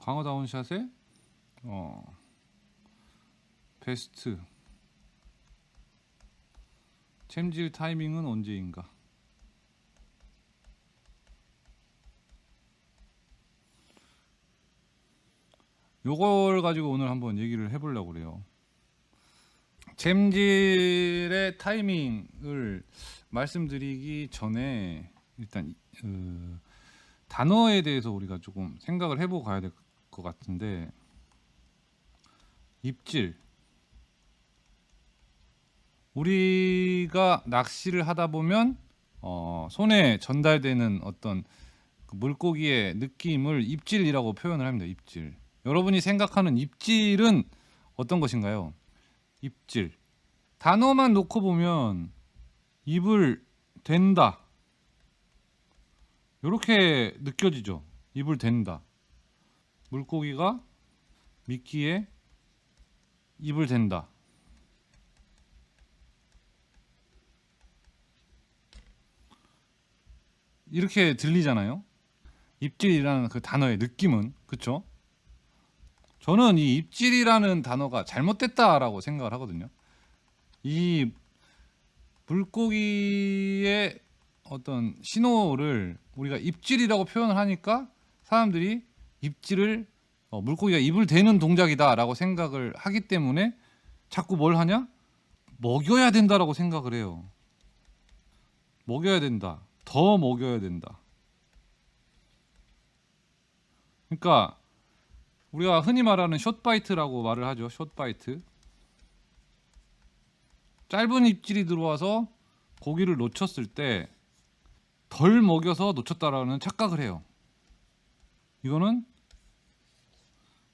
광어 다운샷의 베스트 챔질 타이밍은 언제인가? 요걸 가지고 오늘 한번 얘기를 해보려고 그래요. 챔질의 타이밍을 말씀드리기 전에 일단 단어에 대해서 우리가 조금 생각을 해보고 가야 될 것 같은데, 입질. 우리가 낚시를 하다 보면 손에 전달되는 어떤 그 물고기의 느낌을 입질이라고 표현을 합니다. 입질. 여러분이 생각하는 입질은 어떤 것인가요? 입질. 단어만 놓고 보면 입을 댄다, 이렇게 느껴지죠. 입을 댄다. 물고기가 미끼에 입을 댄다. 이렇게 들리잖아요. 입질이라는 그 단어의 느낌은. 그쵸? 저는 이 입질이라는 단어가 잘못됐다라고 생각을 하거든요. 이 물고기의 어떤 신호를 우리가 입질이라고 표현을 하니까 사람들이 입질을 물고기가 입을 대는 동작이다라고 생각을 하기 때문에 자꾸 뭘 하냐? 먹여야 된다라고 생각을 해요. 먹여야 된다. 더 먹여야 된다. 그러니까 우리가 흔히 말하는 숏바이트라고 말을 하죠. 숏바이트. 짧은 입질이 들어와서 고기를 놓쳤을 때 덜 먹여서 놓쳤다라는 착각을 해요. 이거는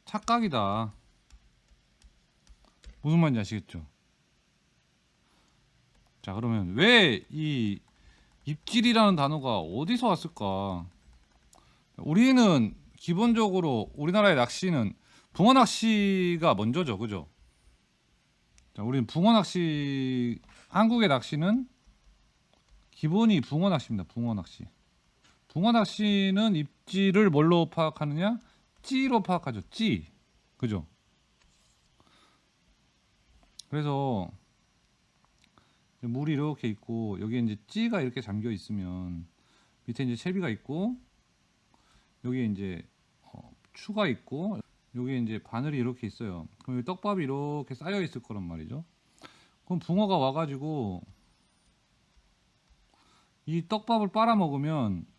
착각이다. 무슨 말인지 아시겠죠? 자, 그러면 왜 이 입질이라는 단어가 어디서 왔을까? 우리는 기본적으로 우리나라의 낚시는 붕어 낚시가 먼저죠, 그죠? 자, 우리는 붕어 낚시, 한국의 낚시는 기본이 붕어 낚시입니다. 붕어 낚시. 붕어 낚시는 입질을 뭘로 파악하느냐? 찌로 파악하죠. 찌. 그죠? 그래서 물이 이렇게 있고 여기에 이제 찌가 이렇게 잠겨 있으면 밑에 이제 채비가 있고 여기에 이제 추가 있고 여기에 이제 바늘이 이렇게 있어요. 그럼 여기 떡밥이 이렇게 쌓여 있을 거란 말이죠. 그럼 붕어가 와가지고 이 떡밥을 빨아먹으면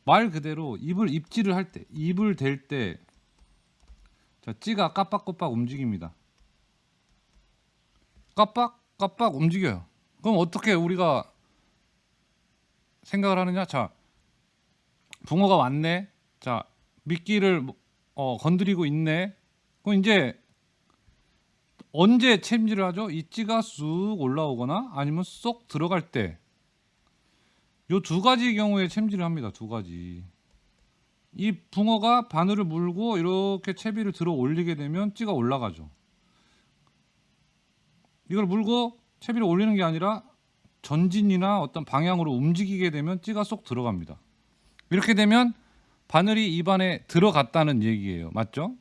말 그대로 입질을 할 때, 입을 댈 때, 자, 찌가 까빡까빡 움직입니다. 까빡까빡 움직여요. 그럼 어떻게 우리가 생각을 하느냐? 자, 붕어가 왔네. 자, 미끼를 건드리고 있네. 그럼 이제 언제 챔질을 하죠? 이 찌가 쑥 올라오거나 아니면 쏙 들어갈 때. 요 두 가지 경우에 챔질을 합니다. 두 가지. 이 붕어가 바늘을 물고 이렇게 채비를 들어 올리게 되면 찌가 올라가죠. 이걸 물고 채비를 올리는 게 아니라 전진이나 어떤 방향으로 움직이게 되면 찌가 쏙 들어갑니다. 이렇게 되면 바늘이 입안에 들어갔다는 얘기예요. 맞죠?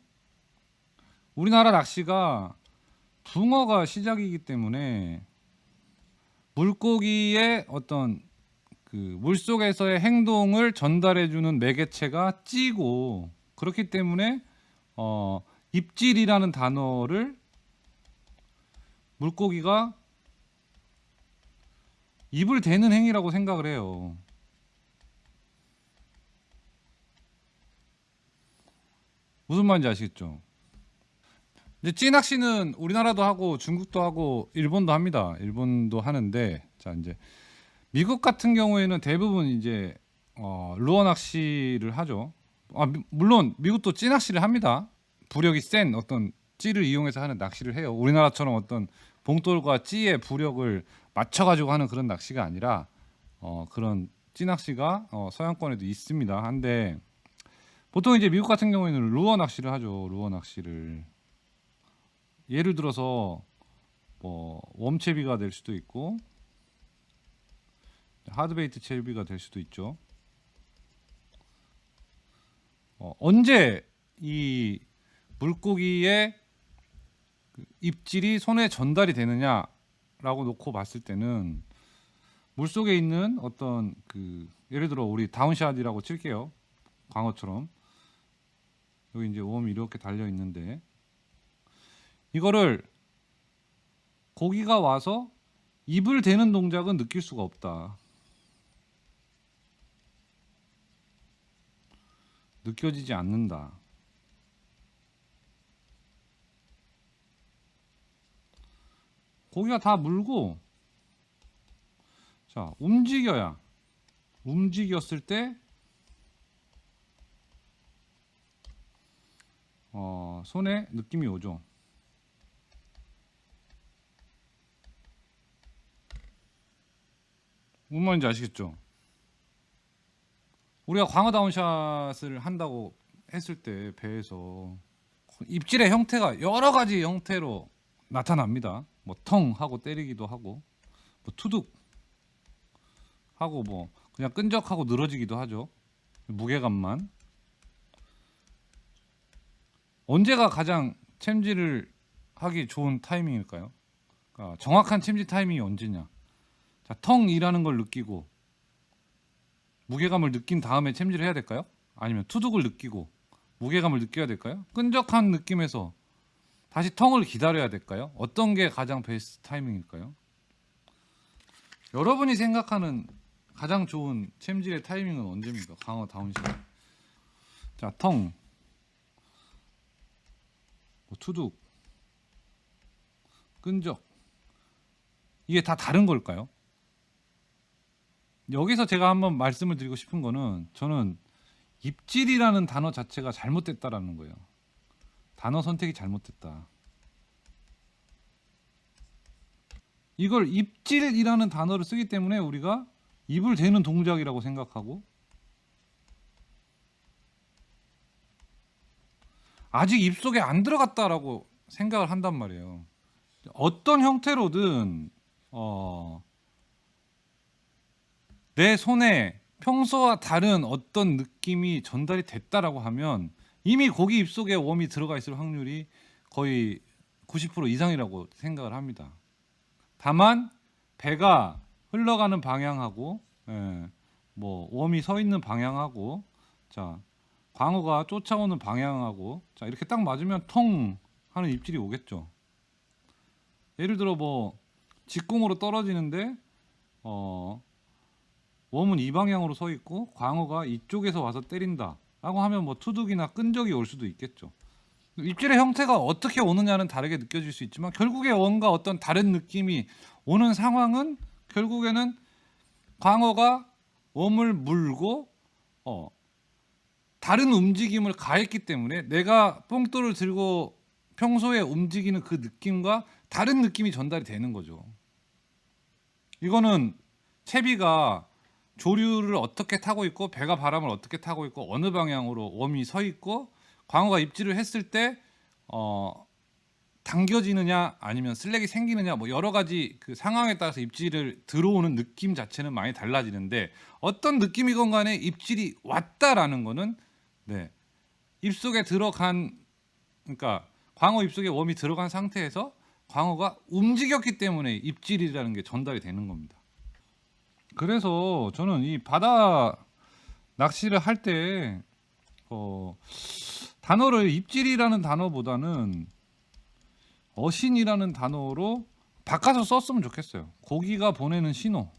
우리나라 낚시가 붕어가 시작이기 때문에 물고기의 어떤 그 물속에서의 행동을 전달해주는 매개체가 찌고, 그렇기 때문에 입질이라는 단어를 물고기가 입을 대는 행위라고 생각을 해요. 무슨 말인지 아시겠죠? 이제 찌낚시는 우리나라도 하고 중국도 하고 일본도 합니다. 일본도 하는데, 자, 이제 미국 같은 경우에는 대부분 이제 루어 낚시를 하죠. 물론 미국도 찌 낚시를 합니다. 부력이 센 어떤 찌를 이용해서 하는 낚시를 해요. 우리나라처럼 어떤 봉돌과 찌의 부력을 맞춰가지고 하는 그런 낚시가 아니라 그런 찌 낚시가 서양권에도 있습니다. 한데 보통 이제 미국 같은 경우에는 루어 낚시를 하죠. 루어 낚시를. 예를 들어서 뭐 웜채비가 될 수도 있고 하드베이트 채비가 될 수도 있죠. 언제 이 물고기의 그 입질이 손에 전달이 되느냐라고 놓고 봤을 때는 물속에 있는 어떤 그 예를 들어 우리 다운샷이라고 칠게요. 광어처럼 여기 이제 웜이 이렇게 달려 있는데 이거를 고기가 와서 입을 대는 동작은 느낄 수가 없다. 느껴지지 않는다. 고기가 다 물고 자 움직였을 때 손에 느낌이 오죠. 무슨 말인지 아시겠죠? 우리가 광어 다운샷을 한다고 했을 때 배에서 입질의 형태가 여러 가지 형태로 나타납니다. 뭐 텅 하고 때리기도 하고 뭐 투둑 하고 뭐 그냥 끈적하고 늘어지기도 하죠. 무게감만. 언제가 가장 챔질을 하기 좋은 타이밍일까요? 그러니까 정확한 챔질 타이밍이 언제냐? 자, 텅이라는 걸 느끼고 무게감을 느낀 다음에 챔질을 해야 될까요? 아니면 투둑을 느끼고 무게감을 느껴야 될까요? 끈적한 느낌에서 다시 텅을 기다려야 될까요? 어떤 게 가장 베스트 타이밍일까요? 여러분이 생각하는 가장 좋은 챔질의 타이밍은 언제입니까? 광어 다운샷. 자, 텅, 투둑, 끈적. 이게 다 다른 걸까요? 여기서 제가 한번 말씀을 드리고 싶은 거는 저는 입질이라는 단어 자체가 잘못됐다라는 거예요. 단어 선택이 잘못됐다. 이걸 입질이라는 단어를 쓰기 때문에 우리가 입을 대는 동작이라고 생각하고 아직 입속에 안 들어갔다라고 생각을 한단 말이에요. 어떤 형태로든 내 손에 평소와 다른 어떤 느낌이 전달이 됐다라고 하면 이미 고기 입속에 웜이 들어가 있을 확률이 거의 90% 이상이라고 생각을 합니다. 다만 배가 흘러가는 방향하고 뭐 웜이 서 있는 방향하고 자 광어가 쫓아오는 방향하고 자 이렇게 딱 맞으면 통 하는 입질이 오겠죠. 예를 들어 뭐 직공으로 떨어지는데 웜은 이 방향으로 서 있고 광어가 이쪽에서 와서 때린다 라고 하면 뭐 투둑이나 끈적이 올 수도 있겠죠. 입질의 형태가 어떻게 오느냐는 다르게 느껴질 수 있지만 결국에 뭔가 어떤 다른 느낌이 오는 상황은 결국에는 광어가 웜을 물고 다른 움직임을 가했기 때문에 내가 뽕돌을 들고 평소에 움직이는 그 느낌과 다른 느낌이 전달이 되는 거죠. 이거는 채비가 조류를 어떻게 타고 있고 배가 바람을 어떻게 타고 있고 어느 방향으로 웜이 서 있고 광어가 입질을 했을 때 당겨지느냐 아니면 슬랙이 생기느냐 뭐 여러 가지 그 상황에 따라서 입질을 들어오는 느낌 자체는 많이 달라지는데 어떤 느낌이건 간에 입질이 왔다라는 거는 입속에 들어간 그러니까 광어 입속에 웜이 들어간 상태에서 광어가 움직였기 때문에 입질이라는 게 전달이 되는 겁니다. 그래서 저는 이 바다 낚시를 할 때 단어를 입질이라는 단어보다는 어신이라는 단어로 바꿔서 썼으면 좋겠어요. 고기가 보내는 신호.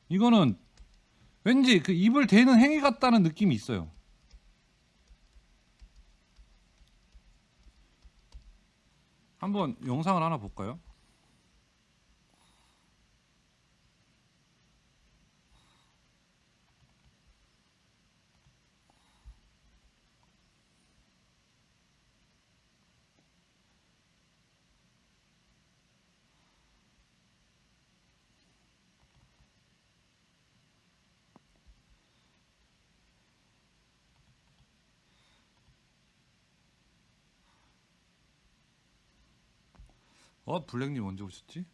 이거는 왠지 그 입을 대는 행위 같다는 느낌이 있어요. 한번 영상을 하나 볼까요? 블랙님 언제 오셨지?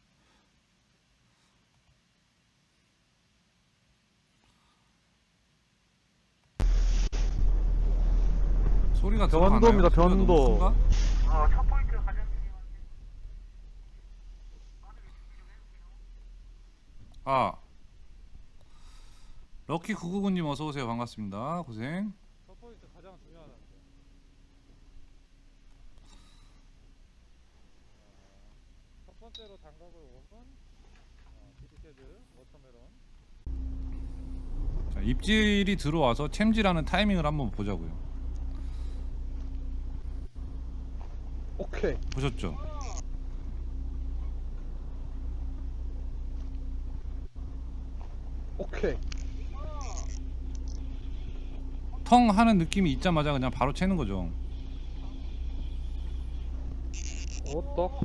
소리가 변도입니다, 들어가나요? 소리가 너무 변도. 큰가? 첫 포인트 가장 중요한 아, 럭키 999님 어서 오세요. 반갑습니다. 고생. 첫 포인트 가장 중요하다는데. 첫 번째로 장갑을 오픈. 비디캐드 워터멜론. 자, 입질이 들어와서 챔질하는 타이밍을 한번 보자고요. 오케이. 보셨죠? 오케이. 텅 하는 느낌이 있자마자 그냥 바로 채는 거죠. 어떡?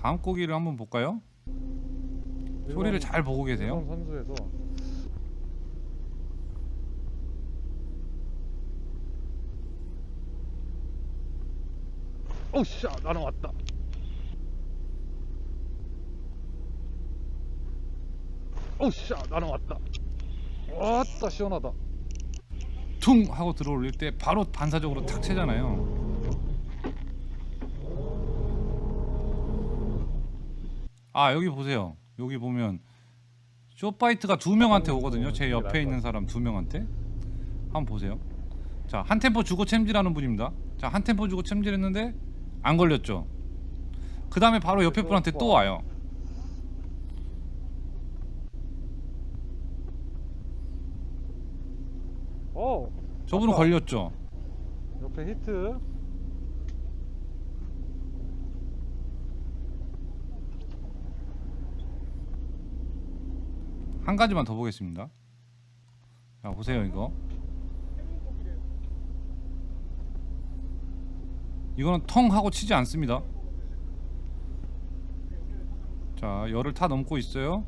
다음 고기를 한번 볼까요? 소리를 잘 보고 계세요. 일본 선수에서 오씨, 나는 왔다. 오씨, 나는 왔다. 왔다, 시원하다. 퉁 하고 들어올릴 때 바로 반사적으로 탁 채잖아요. 아, 여기 보세요. 여기 보면 쇼파이트가 두 명한테 오거든요. 제 옆에 있는 사람 두 명한테. 한번 보세요. 자, 한 템포 주고 챔질하는 분입니다. 자, 한 템포 주고 챔질했는데 안 걸렸죠. 그 다음에 바로 옆에 분한테 또 와요. 오, 저분은 아까 걸렸죠. 옆에 히트. 한 가지만 더 보겠습니다. 자, 보세요. 이거는 텅 하고 치지 않습니다. 자, 열을 타 넘고 있어요.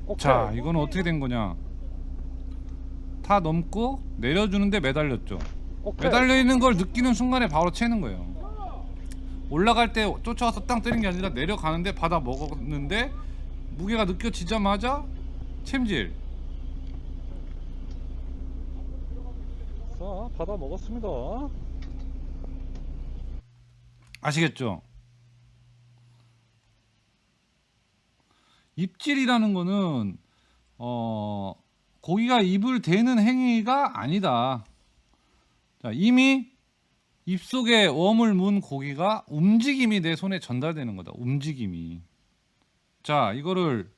오케이. 자, 이거는 어떻게 된 거냐? 타 넘고 내려주는데 매달렸죠. 오케이. 매달려 있는 걸 느끼는 순간에 바로 채는 거예요. 올라갈 때 쫓아와서 땅 때린 게 아니라 내려가는데 받아 먹었는데 무게가 느껴지자마자 챔질. 자, 받아 먹었습니다. 아시겠죠? 입질이라는 거는 고기가 입을 대는 행위가 아니다. 자, 이미 입속에 웜을 문 고기가 움직임이 내 손에 전달되는 거다. 움직임이. 자, 이거를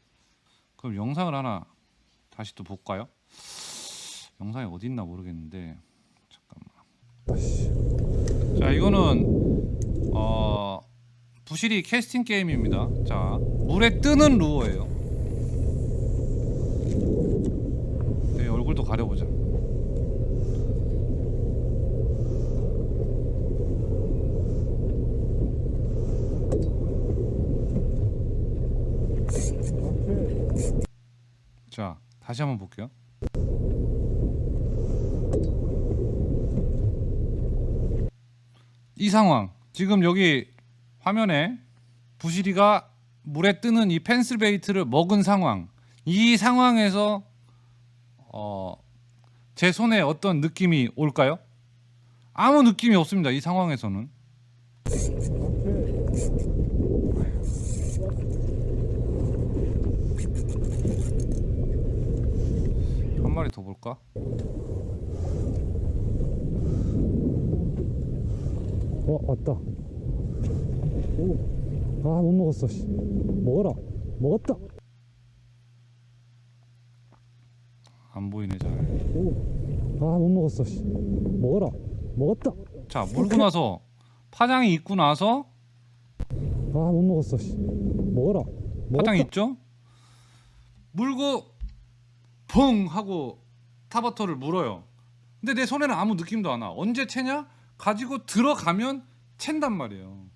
그럼 영상을 하나 다시 또 볼까요? 영상이 어디 있나 모르겠는데 잠깐만. 자, 이거는 부시리 캐스팅 게임입니다. 자, 물에 뜨는 루어예요. 내 얼굴도 가려보자. 자, 다시 한번 볼게요. 이 상황, 지금 여기 화면에 부시리가 물에 뜨는 이 펜슬 베이트를 먹은 상황, 이 상황에서 제 손에 어떤 느낌이 올까요? 아무 느낌이 없습니다. 이 상황에서는. 한 마리 더 볼까? 왔다. 오, 못 먹었어. 씨. 먹어라. 먹었다. 안 보이네 잘. 오, 못 먹었어. 씨. 먹어라. 먹었다. 자, 물고 나서 파장이 있고 나서 못 먹었어. 씨. 먹어라. 파장 있죠? 물고 펑 하고 타버터를 물어요. 근데 내 손에는 아무 느낌도 안 와. 언제 채냐? 가지고 들어가면 챈단 말이에요.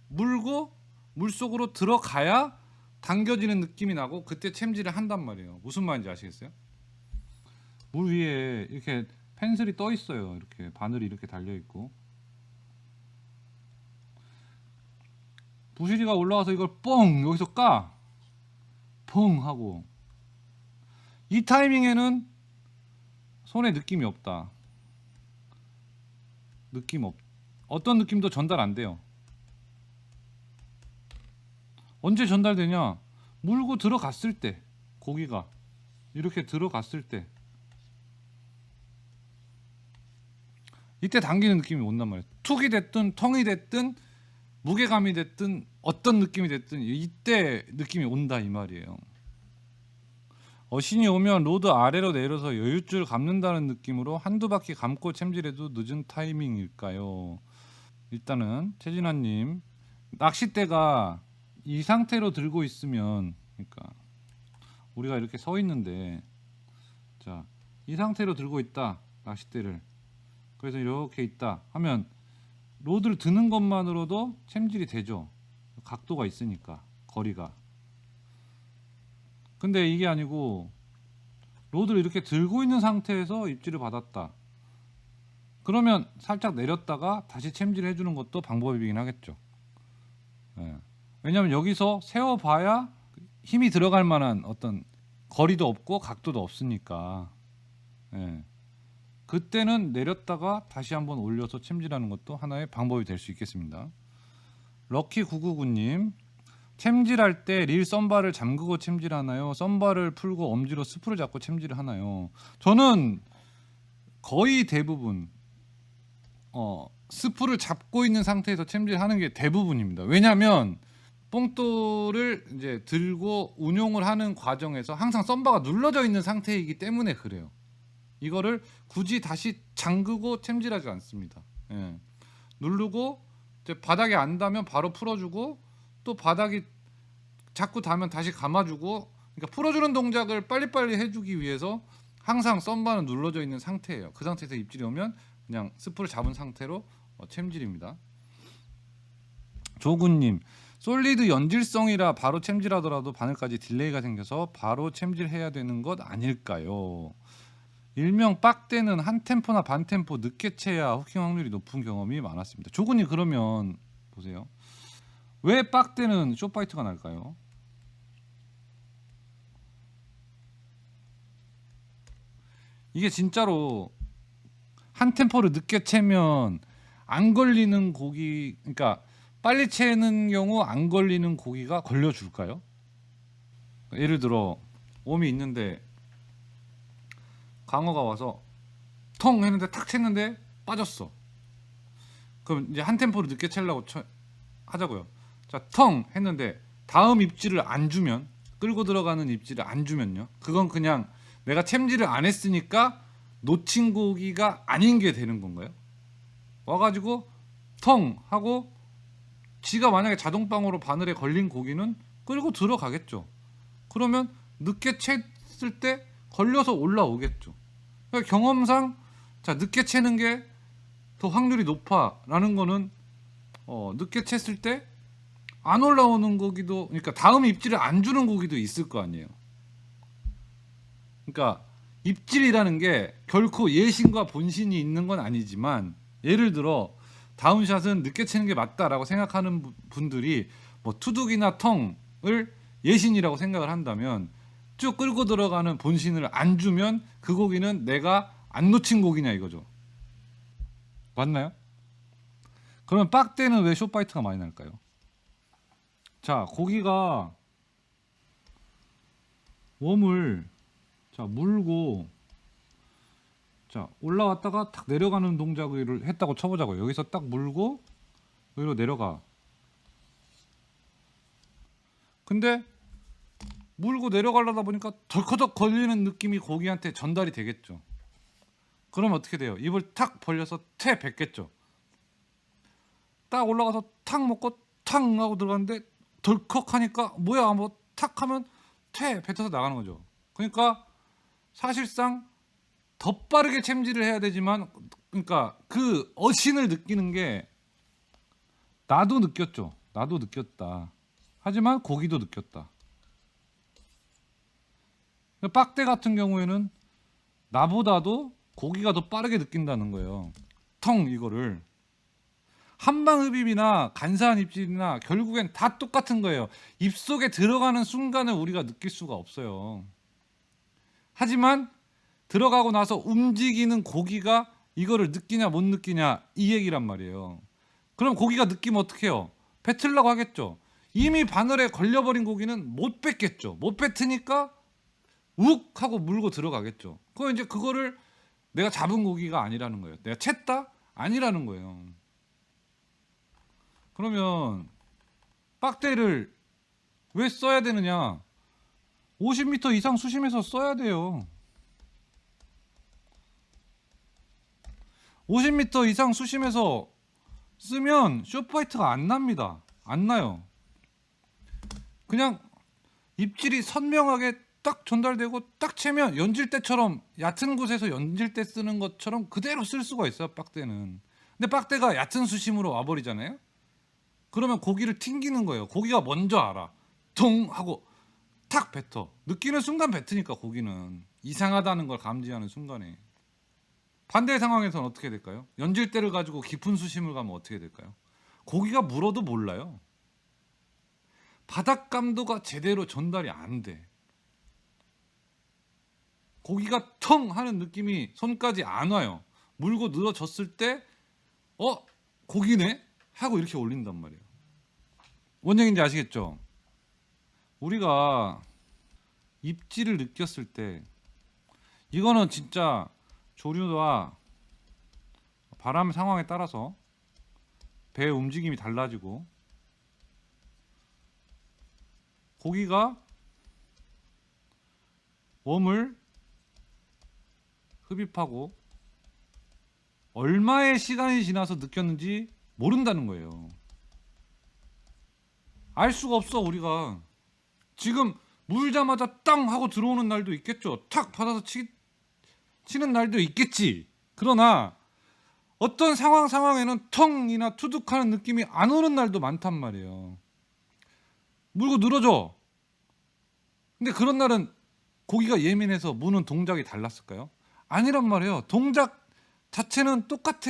물고 물속으로 들어가야 당겨지는 느낌이 나고 그때 챔질을 한단 말이에요. 무슨 말인지 아시겠어요? 물 위에 이렇게 펜슬이 떠 있어요. 이렇게 바늘이 이렇게 달려 있고 부시리가 올라와서 이걸 뻥 여기서 까. 펑 하고 이 타이밍에는 손에 느낌이 없다. 어떤 느낌도 전달 안 돼요. 언제 전달되냐? 물고 들어갔을 때, 고기가 이렇게 들어갔을 때, 이때 당기는 느낌이 온단 말이에요. 툭이 됐든 텅이 됐든 무게감이 됐든 어떤 느낌이 됐든 이때 느낌이 온다 이 말이에요. 어신이 오면 로드 아래로 내려서 여윳줄 감는다는 느낌으로 한두 바퀴 감고 챔질해도 늦은 타이밍일까요? 일단은 최진환님, 낚싯대가 이 상태로 들고 있으면, 그러니까 우리가 이렇게 서 있는데, 자, 이 상태로 들고 있다 낚싯대를. 그래서 이렇게 있다 하면 로드를 드는 것만으로도 챔질이 되죠. 각도가 있으니까, 거리가. 근데 이게 아니고 로드를 이렇게 들고 있는 상태에서 입질을 받았다. 그러면 살짝 내렸다가 다시 챔질을 해주는 것도 방법이긴 하겠죠. 예. 왜냐하면 여기서 세워봐야 힘이 들어갈 만한 어떤 거리도 없고 각도도 없으니까. 예. 그때는 내렸다가 다시 한번 올려서 챔질하는 것도 하나의 방법이 될 수 있겠습니다. 럭키999님, 챔질할 때 릴 썬바를 잠그고 챔질하나요? 썬바를 풀고 엄지로 스프를 잡고 챔질을 하나요? 저는 거의 대부분 스프를 잡고 있는 상태에서 챔질하는 게 대부분입니다. 왜냐하면 뽕돌을 이제 들고 운용을 하는 과정에서 항상 썬바가 눌러져 있는 상태이기 때문에 그래요. 이거를 굳이 다시 잠그고 챔질하지 않습니다. 예. 누르고 이제 바닥에 안 닿으면 바로 풀어주고, 또 바닥이 자꾸 닿으면 다시 감아주고, 그러니까 풀어주는 동작을 빨리빨리 해주기 위해서 항상 썬바는 눌러져 있는 상태예요. 그 상태에서 입질이 오면 그냥 스프를 잡은 상태로 챔질입니다. 조군님, 솔리드 연질성이라 바로 챔질하더라도 바늘까지 딜레이가 생겨서 바로 챔질해야 되는 것 아닐까요? 일명 빡대는 한 템포나 반 템포 늦게 채야 후킹 확률이 높은 경험이 많았습니다. 조군님, 그러면 보세요. 왜 빡대는 쇼파이트가 날까요? 이게 진짜로 한 템포를 늦게 채면 안 걸리는 고기, 그러니까 빨리 채는 경우 안 걸리는 고기가 걸려줄까요? 예를 들어 웜이 있는데 강어가 와서 통 했는데 탁 챘는데 빠졌어. 그럼 이제 한 템포를 늦게 채려고 하자고요. 자, 텅 했는데 다음 입질을 안 주면, 끌고 들어가는 입질을 안 주면요, 그건 그냥 내가 챔질을 안 했으니까 놓친 고기가 아닌 게 되는 건가요? 와가지고 텅 하고 지가 만약에 자동방으로 바늘에 걸린 고기는 끌고 들어가겠죠. 그러면 늦게 챘을 때 걸려서 올라오겠죠. 그러니까 경험상 자, 늦게 채는 게 더 확률이 높아라는 거는 늦게 챘을 때 안 올라오는 고기도, 그러니까 다음 입질을 안 주는 고기도 있을 거 아니에요. 그러니까 입질이라는 게 결코 예신과 본신이 있는 건 아니지만, 예를 들어 다음 샷은 늦게 채는 게 맞다라고 생각하는 분들이 뭐 투둑이나 텅을 예신이라고 생각을 한다면 쭉 끌고 들어가는 본신을 안 주면 그 고기는 내가 안 놓친 고기냐 이거죠. 맞나요? 그러면 빡대는 왜 숏바이트가 많이 날까요? 자, 고기가 웜을 자 물고 자 올라왔다가 탁 내려가는 동작을 했다고 쳐보자고요. 여기서 딱 물고 여기로 내려가. 근데 물고 내려가려다 보니까 덜커덕 걸리는 느낌이 고기한테 전달이 되겠죠. 그러면 어떻게 돼요? 입을 탁 벌려서 퇴 뱉겠죠. 딱 올라가서 탁 먹고 탁 하고 들어갔는데 덜컥 하니까 뭐야 뭐 탁 하면 퇴 뱉어서 나가는 거죠. 그러니까 사실상 더 빠르게 챔질을 해야 되지만, 그러니까 그 어신을 느끼는 게 나도 느꼈죠. 나도 느꼈다. 하지만 고기도 느꼈다. 빡대 같은 경우에는 나보다도 고기가 더 빠르게 느낀다는 거예요. 텅 이거를. 한방 흡입이나 간사한 입질이나 결국엔 다 똑같은 거예요. 입속에 들어가는 순간을 우리가 느낄 수가 없어요. 하지만 들어가고 나서 움직이는 고기가 이거를 느끼냐 못 느끼냐 이 얘기란 말이에요. 그럼 고기가 느끼면 어떻게 해요? 뱉으려고 하겠죠. 이미 바늘에 걸려버린 고기는 못 뱉겠죠. 못 뱉으니까 욱 하고 물고 들어가겠죠. 그럼 이제 그거를 내가 잡은 고기가 아니라는 거예요. 내가 챘다? 아니라는 거예요. 그러면 빡대를 왜 써야 되느냐? 50m 이상 수심에서 써야 돼요. 50m 이상 수심에서 쓰면 쇼파이트가 안 납니다. 안 나요. 그냥 입질이 선명하게 딱 전달되고 딱 채면 연질대처럼 얕은 곳에서 연질대 쓰는 것처럼 그대로 쓸 수가 있어요. 빡대는. 근데 빡대가 얕은 수심으로 와버리잖아요. 그러면 고기를 튕기는 거예요. 고기가 먼저 알아. 통 하고 탁 뱉어. 느끼는 순간 뱉으니까 고기는 이상하다는 걸 감지하는 순간에. 반대 상황에서는 어떻게 될까요? 연질대를 가지고 깊은 수심을 가면 어떻게 될까요? 고기가 물어도 몰라요. 바닥 감도가 제대로 전달이 안 돼. 고기가 텅 하는 느낌이 손까지 안 와요. 물고 늘어졌을 때 고기네? 하고 이렇게 올린단 말이에요. 뭔 얘기인지 아시겠죠? 우리가 입질을 느꼈을 때 이거는 진짜 조류와 바람 상황에 따라서 배의 움직임이 달라지고 고기가 웜을 흡입하고 얼마의 시간이 지나서 느꼈는지 모른다는 거예요. 알 수가 없어. 우리가 지금 물자마자 땅 하고 들어오는 날도 있겠죠. 탁 받아서 치는 날도 있겠지. 그러나 어떤 상황에는 텅이나 투둑하는 느낌이 안 오는 날도 많단 말이에요. 물고 늘어져. 근데 그런 날은 고기가 예민해서 무는 동작이 달랐을까요? 아니란 말이에요. 동작 자체는 똑같아.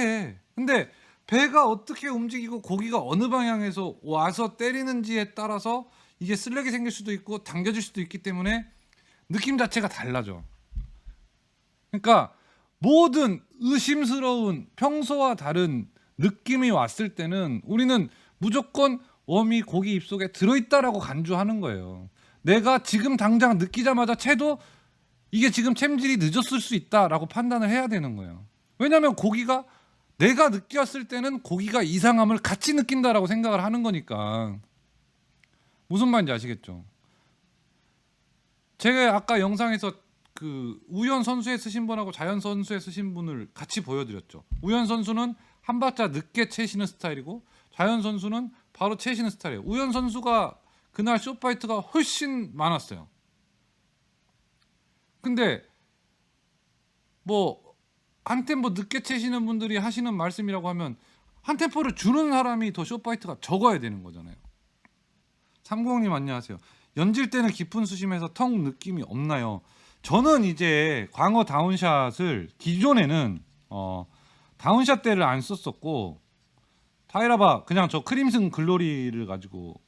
근데 배가 어떻게 움직이고 고기가 어느 방향에서 와서 때리는지에 따라서 이게 슬랙이 생길 수도 있고 당겨질 수도 있기 때문에 느낌 자체가 달라져. 그러니까 모든 의심스러운 평소와 다른 느낌이 왔을 때는 우리는 무조건 웜이 고기 입속에 들어있다라고 간주하는 거예요. 내가 지금 당장 느끼자마자 채도 이게 지금 챔질이 늦었을 수 있다라고 판단을 해야 되는 거예요. 왜냐하면 고기가 내가 느꼈을 때는 고기가 이상함을 같이 느낀다라고 생각을 하는 거니까. 무슨 말인지 아시겠죠? 제가 아까 영상에서 그 우현 선수의 쓰신 분하고 자연 선수의 쓰신 분을 같이 보여드렸죠. 우현 선수는 한 박자 늦게 채시는 스타일이고 자연 선수는 바로 채시는 스타일이에요. 우현 선수가 그날 쇼파이트가 훨씬 많았어요. 근데 뭐 한 템포 늦게 채시는 분들이 하시는 말씀이라고 하면 한 템포를 주는 사람이 더 쇼파이트가 적어야 되는 거잖아요. 390님 안녕하세요. 연질 때는 깊은 수심에서 텅 느낌이 없나요? 저는 이제 광어 다운샷을 기존에는 다운샷 때를 안 썼었고 타이라바 그냥 저 크림슨 글로리를 가지고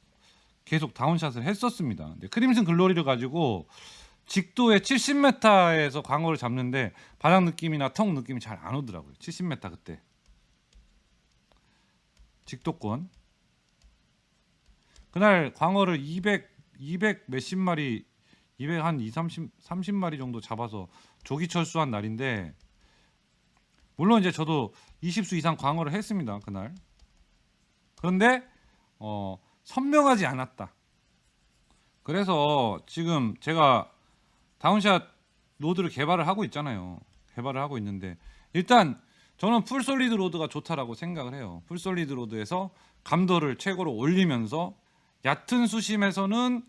계속 다운샷을 했었습니다. 근데 크림슨 글로리를 가지고 직도의 70m에서 광어를 잡는데 바닥 느낌이나 텅 느낌이 잘 안 오더라고요. 70m 그때 직도권 그날 광어를 200 몇십 마리 200 한 30마리 정도 잡아서 조기 철수한 날인데 물론 이제 저도 20수 이상 광어를 했습니다. 그날. 그런데 선명하지 않았다. 그래서 지금 제가 다운샷 로드를 개발을 하고 있잖아요. 개발을 하고 있는데 일단 저는 풀솔리드 로드가 좋다라고 생각을 해요. 풀솔리드 로드에서 감도를 최고로 올리면서 얕은 수심에서는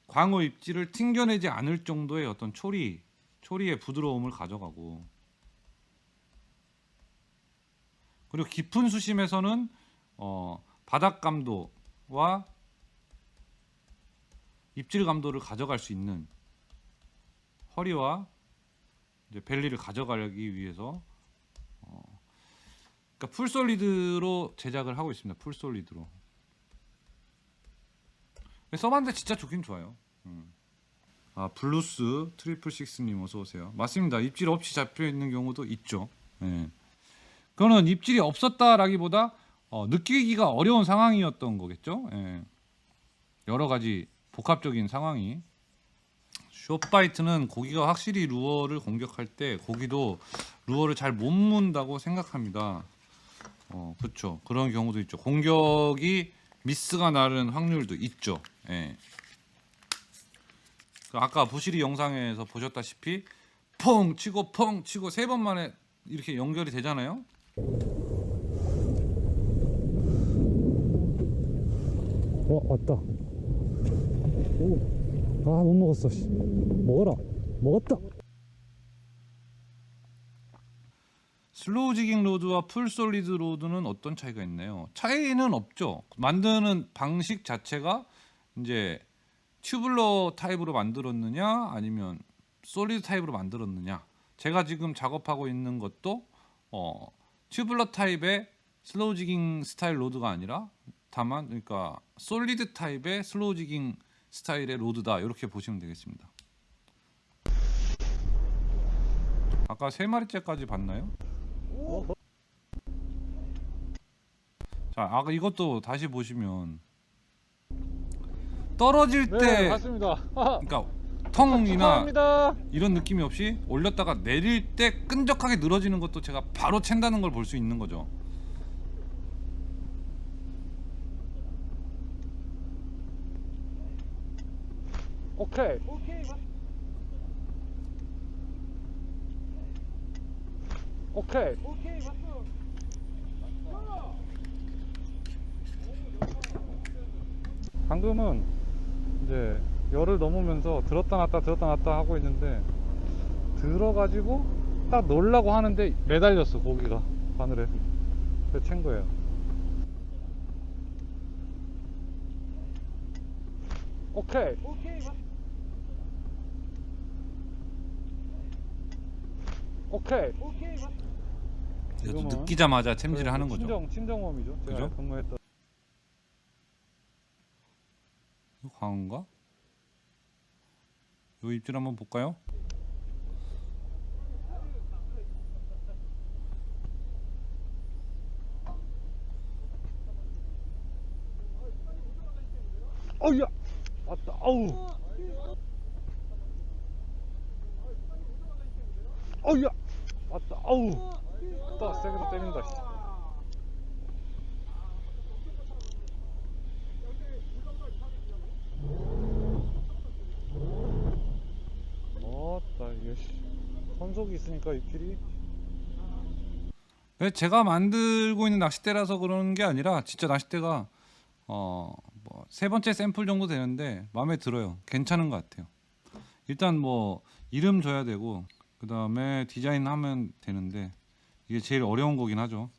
광어 입질을 튕겨내지 않을 정도의 어떤 초리의 부드러움을 가져가고 그리고 깊은 수심에서는 바닥 감도와 입질 감도를 가져갈 수 있는 허리와 이제 벨리를 가져가기 위해서 그러니까 풀 솔리드로 제작을 하고 있습니다. 풀 솔리드로. 써봤는데 진짜 좋긴 좋아요. 아 블루스 트리플 식스님 어서 오세요. 맞습니다. 입질 없이 잡혀 있는 경우도 있죠. 예. 그거는 입질이 없었다라기보다 느끼기가 어려운 상황이었던 거겠죠. 예. 여러 가지 복합적인 상황이. 숏바이트는 고기가 확실히 루어를 공격할 때 고기도 루어를 잘 못 문다고 생각합니다. 그렇죠. 그런 경우도 있죠. 공격이 미스가 나는 확률도 있죠. 예. 아까 부시리 영상에서 보셨다시피 펑 치고 3번 만에 이렇게 연결이 되잖아요. 왔다. 오. 못 먹었어. 씨. 먹어라. 먹었다. 슬로우 지깅 로드와 풀 솔리드 로드는 어떤 차이가 있나요? 차이는 없죠. 만드는 방식 자체가 이제 튜블러 타입으로 만들었느냐 아니면 솔리드 타입으로 만들었느냐. 제가 지금 작업하고 있는 것도 튜블러 타입의 슬로우 지깅 스타일 로드가 아니라 다만 그러니까 솔리드 타입의 슬로우 지깅 스타일의 로드다. 이렇게 보시면 되겠습니다. 아까 3마리째까지 봤나요? 자, 아까 이것도 다시 보시면 떨어질 때 네, 맞습니다. 그러니까 텅이나 축하합니다. 이런 느낌이 없이 올렸다가 내릴 때 끈적하게 늘어지는 것도 제가 바로 챈다는 걸 볼 수 있는 거죠. 오케이. 오케이. 방금은 이제 열을 넘으면서 들었다 놨다 하고 있는데 들어가지고 딱 놀라고 하는데 매달렸어 고기가 바늘에. 그래서 챈 거예요. 오케이. 오케이. 이것도 지금은 느끼자마자 챔질을 하는 거죠. 친정웜이죠. 제가 그죠? 근무했던. 이거 광어인가? 이 입질 한번 볼까요? 어이야. 왔다. 아우. 어이야. 왔다. 아우. 또 세게도 때린다. 씨. 이게 선속이 있으니까 입질이. 제가 만들고 있는 낚싯대라서 그러는 게 아니라 진짜 낚싯대가 뭐 세 번째 샘플 정도 되는데 마음에 들어요. 괜찮은 것 같아요. 일단 뭐 이름 줘야 되고 그 다음에 디자인하면 되는데 이게 제일 어려운 거긴 하죠.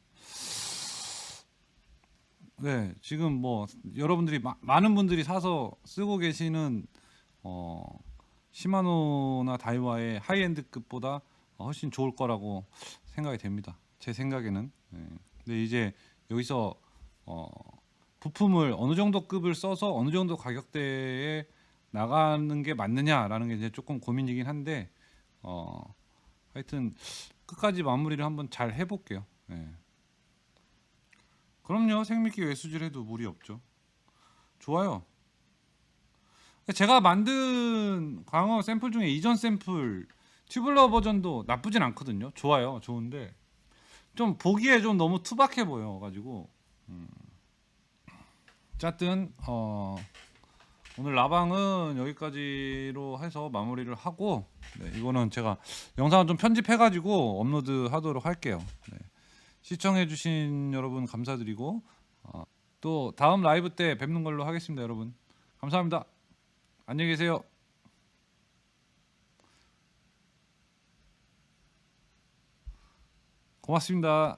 네, 지금 뭐 여러분들이 많은 분들이 사서 쓰고 계시는 시마노나 다이와의 하이엔드급보다 훨씬 좋을 거라고 생각이 됩니다. 제 생각에는. 네. 근데 이제 여기서 부품을 어느 정도 급을 써서 어느 정도 가격대에 나가는 게 맞느냐라는 게 이제 조금 고민이긴 한데 하여튼 끝까지 마무리를 한번 잘 해볼게요. 네. 그럼요. 생미끼 외수질해도 무리 없죠. 좋아요. 제가 만든 광어 샘플 중에 이전 샘플 튜블러 버전도 나쁘진 않거든요. 좋아요. 좋은데 좀 보기에 좀 너무 투박해 보여가지고 어쨌든 오늘 라방은 여기까지로 해서 마무리를 하고 네, 이거는 제가 영상을 좀 편집해가지고 업로드 하도록 할게요. 네. 시청해주신 여러분 감사드리고 또 다음 라이브 때 뵙는 걸로 하겠습니다. 여러분 감사합니다. 안녕히 계세요. 고맙습니다.